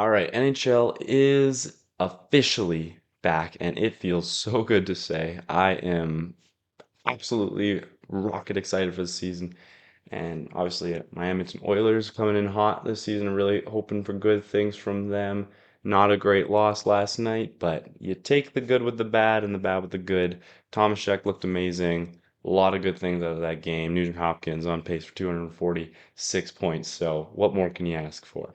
All right, NHL is officially back, and it feels so good to say. I am absolutely rocket excited for the season. And obviously, my Edmonton Oilers coming in hot this season, really hoping for good things from them. Not a great loss last night, but you take the good with the bad and the bad with the good. Thomas Scheck looked amazing. A lot of good things out of that game. Nugent Hopkins on pace for 246 points. So, what more can you ask for?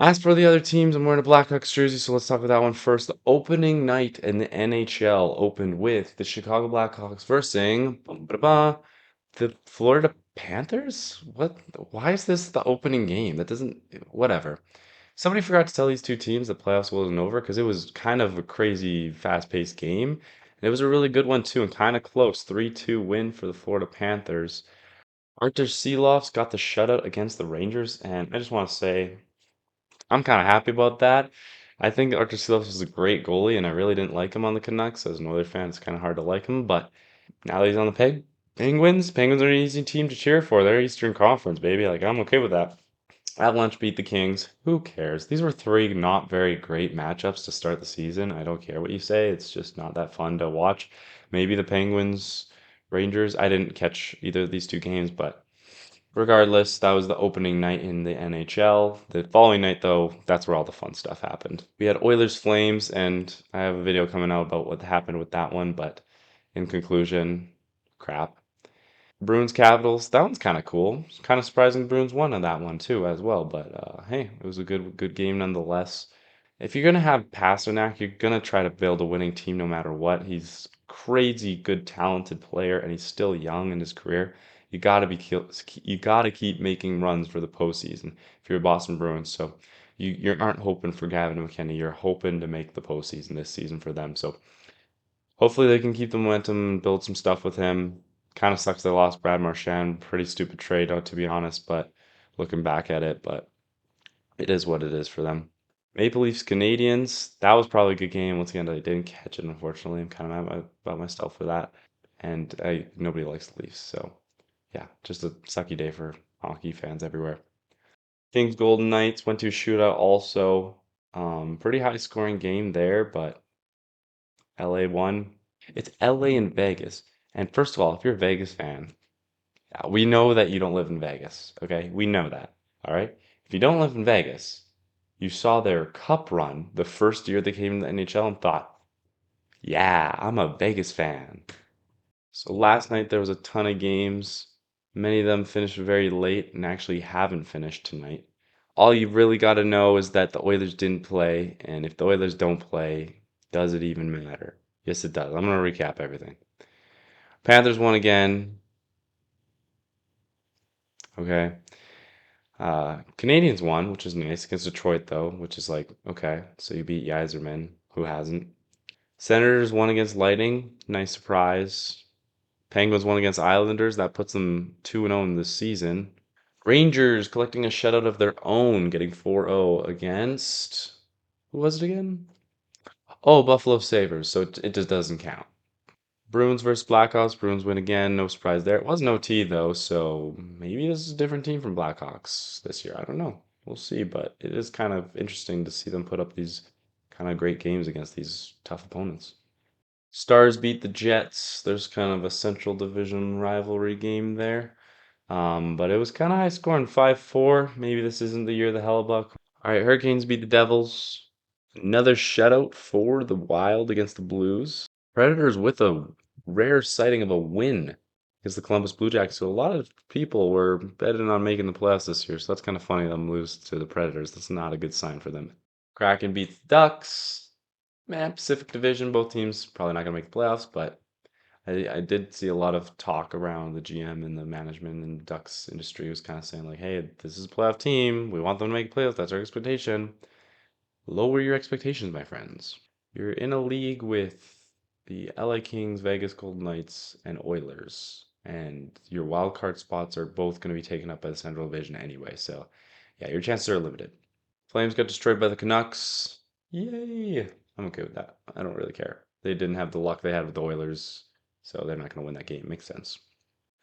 As for the other teams, I'm wearing a Blackhawks jersey, so let's talk about that one first. The opening night in the NHL opened with the Chicago Blackhawks versus the Florida Panthers? What? Why is this the opening game? That doesn't. Whatever. Somebody forgot to tell these two teams the playoffs wasn't over because it was kind of a crazy, fast-paced game. And it was a really good one too, and kind of close. 3-2 win for the Florida Panthers. Artur Silovs got the shutout against the Rangers, and I just want to say I'm kind of happy about that. I think Artur Silovs is a great goalie, and I really didn't like him on the Canucks. As an Oilers fan, it's kind of hard to like him, but now that he's on the Penguins, Penguins are an easy team to cheer for. They're Eastern Conference, baby. Like, I'm okay with that. Avalanche beat the Kings. Who cares? These were three not very great matchups to start the season. I don't care what you say. It's just not that fun to watch. Maybe the Penguins, Rangers. I didn't catch either of these two games, but regardless, that was the opening night in the NHL. The following night, though, that's where all the fun stuff happened. We had Oilers Flames, and I have a video coming out about what happened with that one, but in conclusion, crap. Bruins Capitals, that one's kind of cool. Kind of surprising Bruins won on that one too as well, but hey, it was a good game nonetheless. If you're gonna have Pasternak, you're gonna try to build a winning team no matter what. He's crazy good, talented player, and he's still young in his career. You gotta keep making runs for the postseason if you're a Boston Bruins. So you aren't hoping for Gavin McKenna. You're hoping to make the postseason this season for them. So hopefully they can keep the momentum and build some stuff with him. Kind of sucks they lost Brad Marchand. Pretty stupid trade, to be honest, but looking back at it, but it is what it is for them. Maple Leafs Canadians, that was probably a good game. Once again, I didn't catch it, unfortunately. I'm kind of mad about myself for that. And nobody likes the Leafs, so yeah, just a sucky day for hockey fans everywhere. Kings Golden Knights went to a shootout also. Pretty high scoring game there, but LA won. It's LA and Vegas. And first of all, if you're a Vegas fan, we know that you don't live in Vegas, okay? We know that, all right? If you don't live in Vegas, you saw their cup run the first year they came to the NHL and thought, yeah, I'm a Vegas fan. So last night there was a ton of games. Many of them finished very late and actually haven't finished tonight. All you really got to know is that the Oilers didn't play, and if the Oilers don't play, does it even matter? Yes, it does. I'm going to recap everything. Panthers won again. Okay. Canadians won, which is nice against Detroit, though, which is like, okay, so you beat Yzerman, who hasn't. Senators won against Lightning, nice surprise. Penguins won against Islanders, that puts them 2-0 in this season. Rangers collecting a shutout of their own, getting 4-0 against. Who was it again? Oh, Buffalo Sabres, so it just doesn't count. Bruins versus Blackhawks. Bruins win again. No surprise there. It was no T though, so maybe this is a different team from Blackhawks this year. I don't know. We'll see, but it is kind of interesting to see them put up these kind of great games against these tough opponents. Stars beat the Jets. There's kind of a Central Division rivalry game there. But it was kind of high scoring, 5-4. Maybe this isn't the year of the Hellbuck. All right, Hurricanes beat the Devils. Another shutout for the Wild against the Blues. Predators with a rare sighting of a win against the Columbus Blue Jackets. So a lot of people were betting on making the playoffs this year. So that's kind of funny them lose to the Predators. That's not a good sign for them. Kraken beats the Ducks. Man, Pacific Division, both teams probably not going to make the playoffs, but I did see a lot of talk around the GM and the management and Ducks industry was kind of saying like, hey, this is a playoff team. We want them to make playoffs. That's our expectation. Lower your expectations, my friends. You're in a league with the LA Kings, Vegas Golden Knights, and Oilers, and your wild card spots are both going to be taken up by the Central Division anyway. So, yeah, your chances are limited. Flames got destroyed by the Canucks. Yay! I'm okay with that. I don't really care. They didn't have the luck they had with the Oilers, so they're not going to win that game. Makes sense.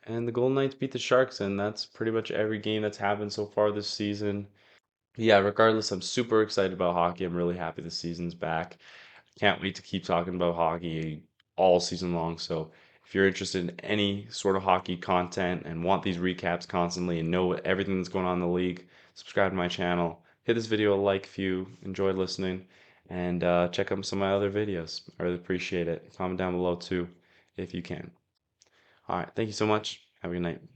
And the Golden Knights beat the Sharks, and that's pretty much every game that's happened so far this season. Yeah, regardless, I'm super excited about hockey. I'm really happy the season's back. Can't wait to keep talking about hockey all season long. So if you're interested in any sort of hockey content and want these recaps constantly and know everything that's going on in the league, subscribe to my channel. Hit this video a like if you enjoyed listening, and check out some of my other videos. I really appreciate it. Comment down below too if you can. All right, thank you so much. Have a good night.